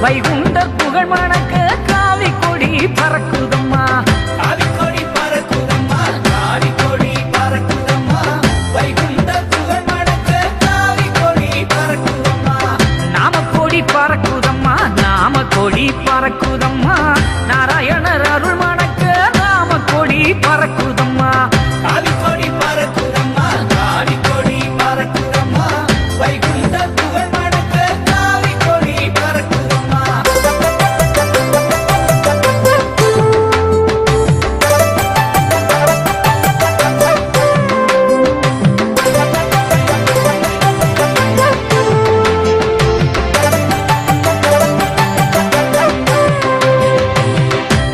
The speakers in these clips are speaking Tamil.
வைகுண்ட புகழ் மணக்க காவி கொடி பறக்குதம்மா காவி கொடி பறக்குதம்மா காவி கொடி பறக்குதம்மா வைகுண்ட புகழ் மணக்க காவி கொடி பறக்குதம்மா நாம கொடி பறக்குதம்மா நாம கொடி பறக்குதம்மா நாராயணர் அருள் மணக்க நாம கொடி பறக்குதம்மா காவி கொடி பறக்குதம்மா காவி கொடி பறக்குதம்மா வைகுண்ட புகழ் மணக்க காவி கொடி பறக்குதம்மா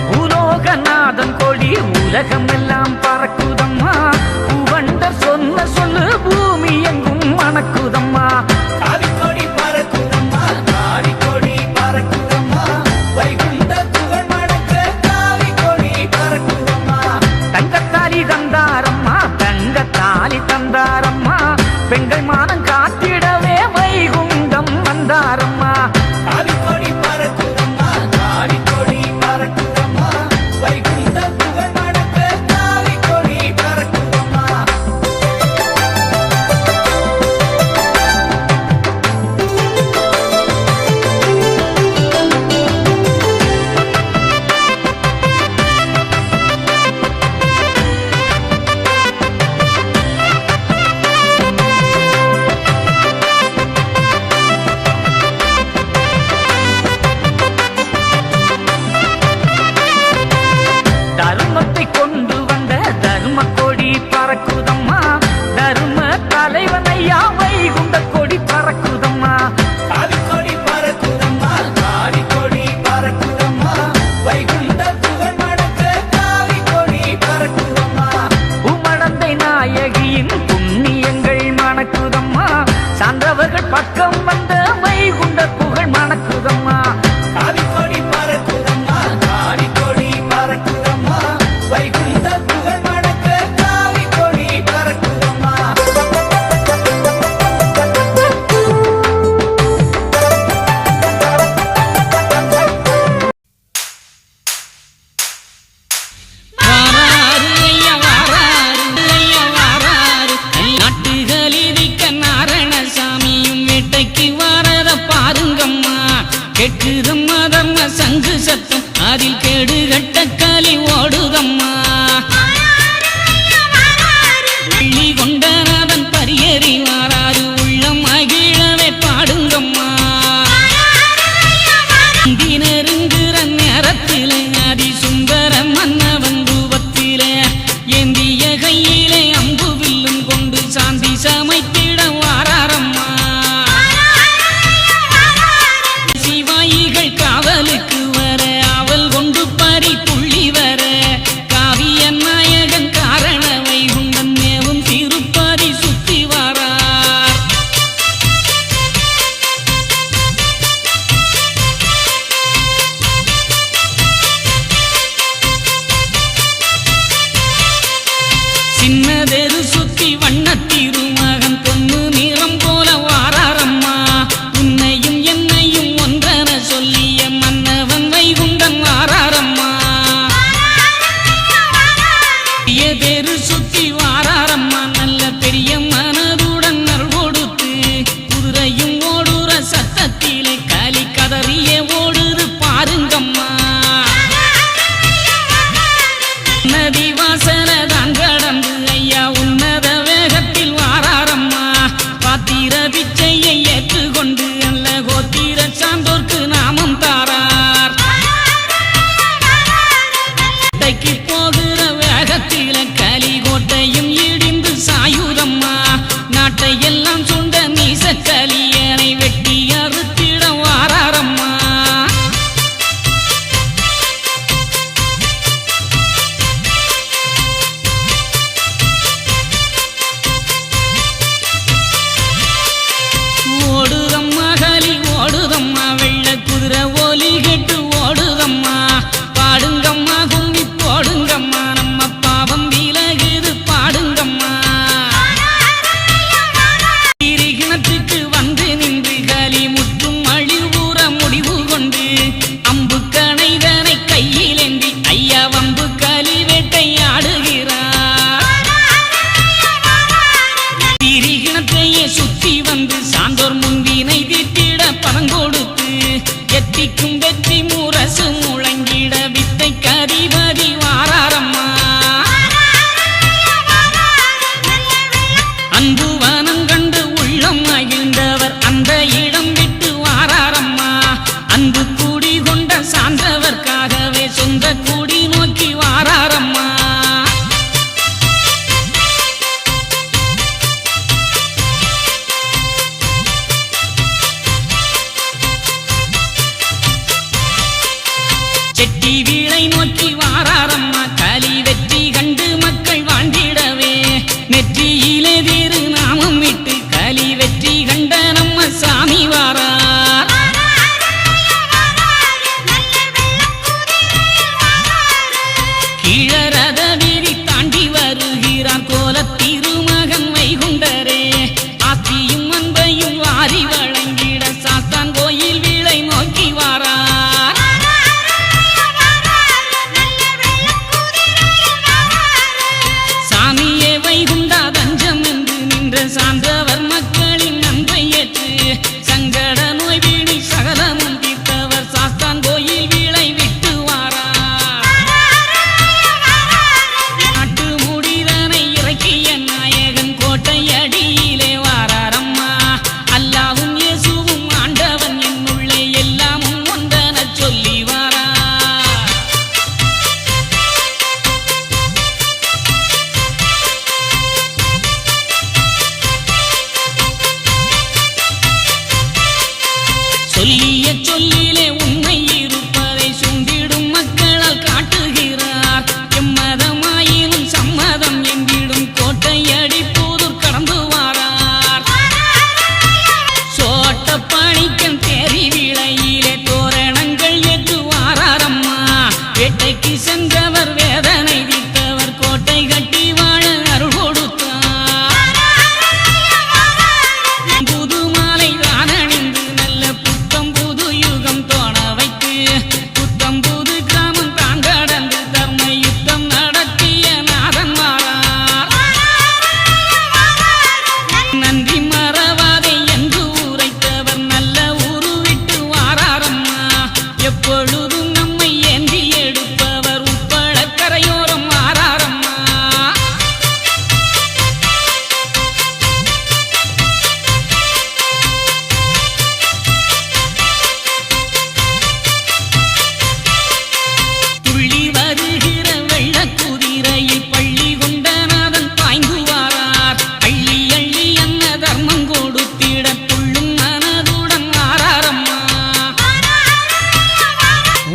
பூலோகநாதன் கொடி உலகம் எல்லாம் பறக்குதம்மா பூவண்ட சொன்ன சொல்லு பூமி எங்கும் மணக்குதம்மா காவி கொடி பறக்குதம்மா காவி கொடி பறக்குதம்மா வைகுண்ட புகழ் மணக்க காவி கொடி பறக்குதம்மா தங்கத்தாலி தந்தாரம்மா தங்கத்தாலி தந்தாரம்மா பெண்கள் மானம் காத்திடவே வைகுண்டம் வந்தாரம்மா காவி கொடி பறக்குதம்மா காவி கொடி பறக்குதம்மா வைகுண்ட புகழ் மணக்க காவி கொடி பறக்குதம்மா தர்மத்தை கொண்டு வந்த தர்ம கொடி பறக்குதம்மா தர்ம தலைவன் ஐயா வைகுண்ட கொடி பறக்குதம்மா காவி கொடி பறக்குதம்மா காவி கொடி பறக்குதம்மா வைகுண்ட புகழ் மணக்க காவி கொடி பறக்குதம்மா உமடந்தை நாயகியின் புண்ணியங்கள் மணக்குதம்மா சான்றவர்கள் பக்கம் வந்த வைகுண்ட புகழ் மணக்குதம்மா காவி கொடி பறக்குதம்மா காவி கொடி பறக்குதம்மா வைகுண்ட புகழ் மணக்க காவி கொடி பறக்குதம்மா வாராரு ஐயா வாராரு ஐயா வாராரு நாட்டுகளிதிக்க நாராயணசாமியும் வேட்டைக்கு வாரத பாருங்கம்மா கெட்டுதம்மா தர்ம சங்கு சத்தம் அதில் கேடு கட்ட களி ஓடுதம்மா வெள்ளி கொண்டநாதன் பரியறி வாராரு உள்ளம் மகிழவே பாடுங்கம்மா நெருங்குற நேரத்திலே அதி சுந்தர மன்னவன் ரூபத்திலே ஏந்திய கையிலே அம்பு வில்லும் கொண்டு சாந்தி சமைத்திட வாராரம்மா சிவாயிகள் காவலுக்கு வர அவள் கொண்டு எத்திக்கும் வெற்றி முரசு முழங்கிட வித்தை கதிபதி வாராரம்மா அன்பு வனம் கண்டு உள்ளம் மகிழ்ந்தவர் அந்த இடம் விட்டு வாராரம்மா அன்பு கூடி கொண்ட சான்றவர்க்காகவே சொந்த கூடி நோக்கி வாராரம்மா செட்டி வீளை நோக்கி வாராரம்மா கலி வெற்றி கண்டு மக்கள் வாழ்ந்திடவே நெற்றியிலே தேரு நாமம் விட்டு கலி வெற்றி கண்ட நம்ம சாமி வாரார் கீழரத வீதி தாண்டி வருகிறார் கோல திருமகன் வைகுண்டரே ஆத்தியும் அன்பையும் வாரி வழங்கிட சாத்தான் கோயில் வீளை நோக்கி வாரார் சாமியே வைகுண்டா தஞ்சம் என்று நின்ற சான்றவர் மக்களின் அன்பை ஏற்று சங்கட நோய் வீணி சகலமும் தீர்த்தவர் சாஸ்தான் கோயில் வீளை விட்டு வாரார் நாட்டு முடிதனை இறக்கிய நாயகன் கோட்டை அடியிலே வாராரம்மா அல்லாவும் இயேசுவும் ஆண்டவன் என்னுள்ளே எல்லாமும் ஒன்றென சொல்லி வாரார் சொல்லிய சொல்லிலே உண்மை இருப்பதை சூழ்ந்திடும் மக்களால் காட்டுகிறார் எம்மதமாயினும் சம்மதம் என்றிடும் கோட்டை அடிப்போதூர் கடந்து வாரார் சோட்ட பணிக்கன் தேரி விளையிலே தோரணங்கள் ஏற்று வாராரம்மா வேட்டைக்கு சென்றவர் வேதனை தீர்த்தவர் கோட்டை கட்டி வாழ அருள் கொடுத்தார் புது மாலை தான் அணிந்து நல்ல புத்தம் புது யுகம் தோண வைத்து புத்தம் புது கிராமம் தான் கடந்து தர்ம யுத்தம் நடத்திய நாதன் வாரார் நன்றி மறவாதே என்று உரைத்தவர் நல்ல ஊரு விட்டு வாராரம்மா எப்பொழுதும் நம்மை ஏந்தி எடுப்பவர் உட்பட கரையோரம் வாராரம்மா துள்ளி வருகிற வெள்ள குதிரையில் பள்ளி கொண்ட நாதன் பாய்ந்து வாரார் அள்ளி அள்ளி என்ன தர்மம் கொடுத்திட துள்ளும் மனதுடன் வாராரம்மா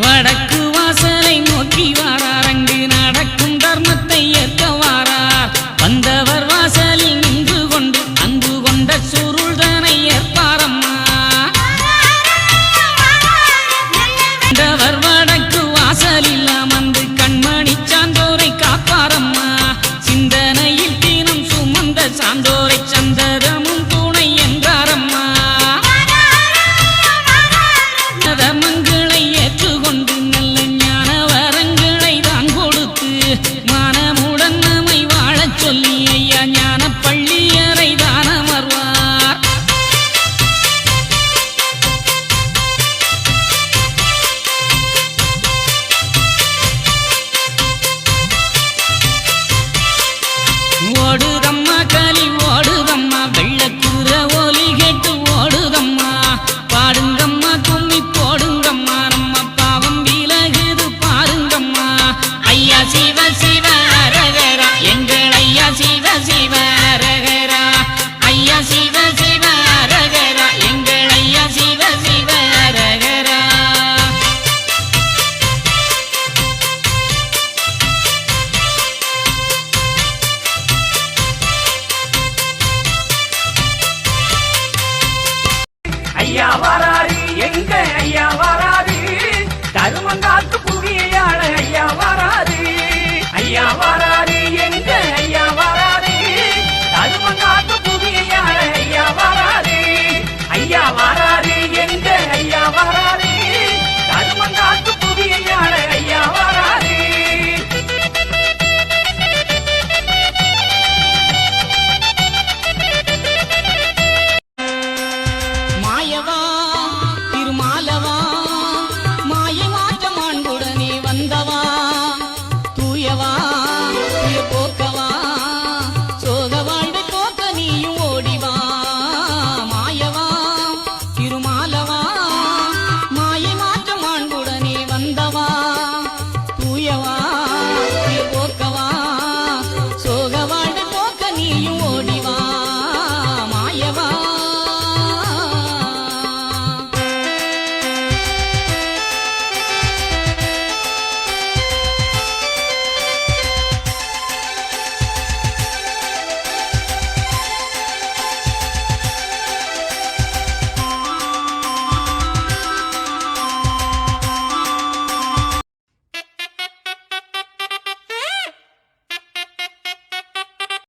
வடக்கு வாசலை நோக்கி வாரார் அங்கு நடக்கும் தர்மத்தை ஏற்க வாரார் வந்தவர் வாசலில் நின்று கொண்டு அன்பு கொண்ட சுருள்தனை ஏற்பாரம்மா வந்தவர் வடக்கு வாசலில் அமர்ந்து கண்மணி சான்றோரை காப்பாரம்மா சிந்தனையில் தீனம் சுமந்த சான்றோரை சந்ததமும் துணை என்றாரம்மா தர்மங்களை ஏற்றுக்கொண்டு நல்ல ஞான வரங்களை தான் கொடுத்து மனமுடன் நம்மை வாழச் சொல்லி ஐயா ஞான பள்ளியறை தான் அமர்வார் ஓடுதம்மா கலி ஓடுதம்மா வெள்ளக்குற ஒலி கேட்டு ஓடுதம்மா பாடுங்கம்மா கும்மி போடுங்கம்மா நம்ம பாவம் விலகுது பாருங்கம்மா ஐயா சிவ சிவ அரகரா எங்கள் ஐயா சிவ சிவ அரகரா ஐயா சிவ சிவ அரகரா எங்கள் ஐயா சிவ சிவ அரகரா ஐயா வாராரி எங்க ஐயா வாராரி கருமங்காத்து